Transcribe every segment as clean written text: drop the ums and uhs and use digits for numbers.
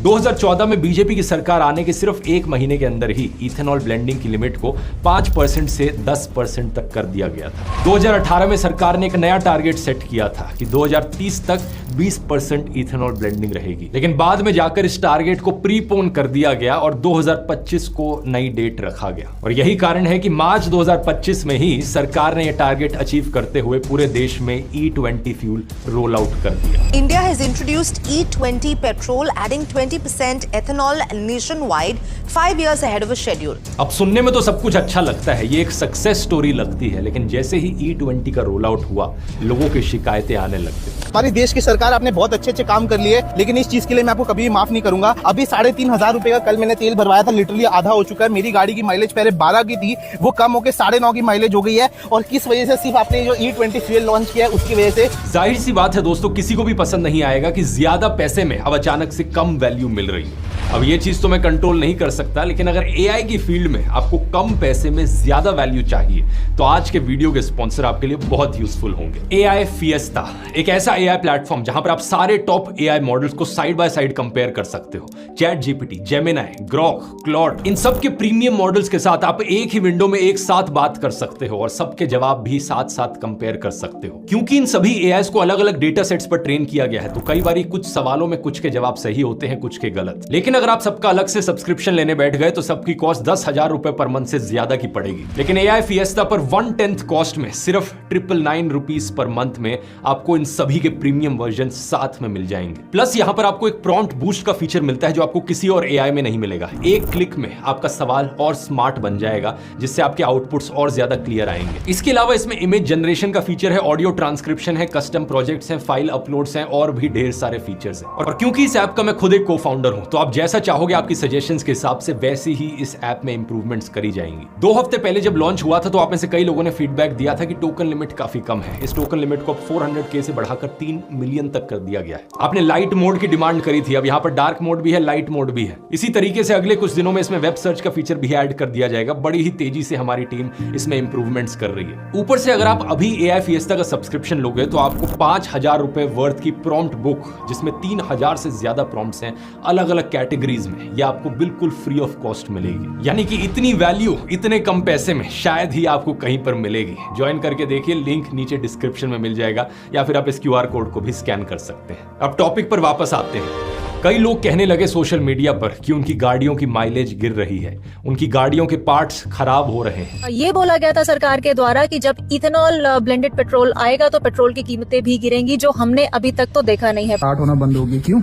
2014 में बीजेपी की सरकार आने के सिर्फ एक महीने के अंदर ही इथेनॉल ब्लेंडिंग की लिमिट को 5% से 10% तक कर दिया गया था। 2018 में सरकार ने एक नया टारगेट सेट किया था कि 2030 तक 20% इथेनॉल ब्लेंडिंग रहेगी, लेकिन बाद में जाकर इस टारगेट को प्रीपोन कर दिया गया और 2025 को नई डेट रखा गया। और यही कारण है कि मार्च 2025 में ही सरकार ने यह टारगेट अचीव करते हुए पूरे देश में E20 फ्यूल रोल आउट कर दिया। India has introduced E20 petrol, adding 20% ethanol nationwide 5 years ahead of a schedule. अब सुनने में तो सब कुछ अच्छा लगता है, ये एक सक्सेस स्टोरी लगती है, लेकिन जैसे ही E20 का रोल आउट हुआ, लोगों की शिकायतें आने लगती। हमारी देश की सरकार आपने बहुत अच्छे काम कर लिए, लेकिन इस चीज के लिए मैं आपको कभी माफ नहीं करूंगा। अभी 3,500 रुपए का कल मैंने तेल भरवाया था, लिटरली आधा हो चुका है। मेरी गाड़ी की माइलेज पहले 12 की थी, वो कम होकर 9.5 की माइलेज हो गई है। और किस वजह से? सिर्फ आपने जो E20 फ्यूल लॉन्च किया है उसकी वजह से। जाहिर सी बात है दोस्तों, किसी को भी पसंद नहीं आएगा कि ज्यादा पैसे में अब अचानक से कम वैल्यू मिल रही है। अब ये चीज तो मैं कंट्रोल नहीं कर सकता, लेकिन अगर एआई की फील्ड में आपको कम पैसे में ज्यादा वैल्यू चाहिए तो आज के वीडियो के स्पॉन्सर आपके लिए बहुत यूजफुल होंगे। एआई फिएस्टा, एक ऐसा एआई प्लेटफॉर्म जहां पर आप सारे टॉप एआई मॉडल्स को साइड बाय साइड कंपेयर कर सकते हो। ChatGPT, Gemini, Grok, Claude, इन सब के प्रीमियम मॉडल्स के साथ आप एक ही विंडो में एक साथ बात कर सकते हो और सबके जवाब भी साथ साथ कंपेयर कर सकते हो। क्योंकि इन सभी एआईस को अलग अलग डेटा सेट्स पर ट्रेन किया गया है, तो कई बार कुछ सवालों में कुछ के जवाब सही होते हैं, कुछ के गलत। लेकिन अगर आप सबका अलग से सब्सक्रिप्शन लेने बैठ गए तो सबकी कॉस्ट 10,000 रुपए पर मंथ से ज्यादा की पड़ेगी। लेकिन एआई फिएस्टा पर 1/10 कॉस्ट में सिर्फ 999 रुपीज पर मंथ में आपको इन सभी के प्रीमियम वर्जन साथ में मिल जाएंगे। प्लस यहां पर आपको एक प्रॉम्प्ट बूस्ट का फीचर मिलता है जो आपको किसी और एआई में नहीं मिलेगा। एक क्लिक में आपका सवाल और स्मार्ट बन जाएगा, जिससे आपके आउटपुट्स और ज्यादा क्लियर आएंगे। इसके अलावा इसमें इमेज जनरेशन का फीचर है, ऑडियो ट्रांसक्रिप्शन है, कस्टम प्रोजेक्ट्स हैं, फाइल अपलोड्स हैं और भी ढेर सारे फीचर्स हैं। और क्योंकि इस ऐप का मैं खुद एक को-फाउंडर हूं, तो आप जैसा चाहोगे आपकी सजेशंस के हिसाब से वैसे ही इस ऐप में इंप्रूवमेंट्स करी जाएंगी। 2 हफ्ते पहले जब लॉन्च हुआ था तो आप में से कई लोगों ने फीडबैक दिया था कि टोकन लिमिट काफी कम है। इस टोकन लिमिट को अब 400K से बढ़ाकर 3 मिलियन तक कर दिया गया है। आपने लाइट मोड की डिमांड करी थी, अब यहाँ पर डार्क मोड भी है, लाइट मोड भी है। इसी तरीके से अगले कुछ दिनों में इसमें वेब सर्च का फीचर भी ऐड कर दिया जाएगा। बड़ी ही तेजी से हमारी टीम इसमें इंप्रूवमेंट्स कर रही है। ऊपर से अगर आप अभी एआई फिएस्टा का सब्सक्रिप्शन लोगे तो आपको 5,000 रुपए वर्थ की प्रॉम्प्ट बुक, जिसमें 3,000 से ज्यादा प्रॉम्प्ट्स हैं अलग अलग कैटेगरीज में, ये आपको बिल्कुल फ्री ऑफ कॉस्ट मिलेगी। यानी कि इतनी वैल्यू इतने कम पैसे में शायद ही आपको कहीं पर मिलेगी। ज्वाइन करके देखिए, लिंक नीचे डिस्क्रिप्शन में मिल जाएगा, या फिर आप इस QR कोड को भी स्कैन कर सकते हैं। अब टॉपिक पर वापस आते हैं। कई लोग कहने लगे सोशल मीडिया पर कि उनकी गाड़ियों की माइलेज गिर रही है, उनकी गाड़ियों के पार्ट्स खराब हो रहे हैं। ये बोला गया था सरकार के द्वारा कि जब इथेनॉल ब्लेंडेड पेट्रोल आएगा तो पेट्रोल की कीमतें भी गिरेंगी, जो हमने अभी तक तो देखा नहीं है। स्टार्ट होना बंद होगी। क्यों?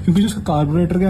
क्योंकि जो कार्बोरेटर के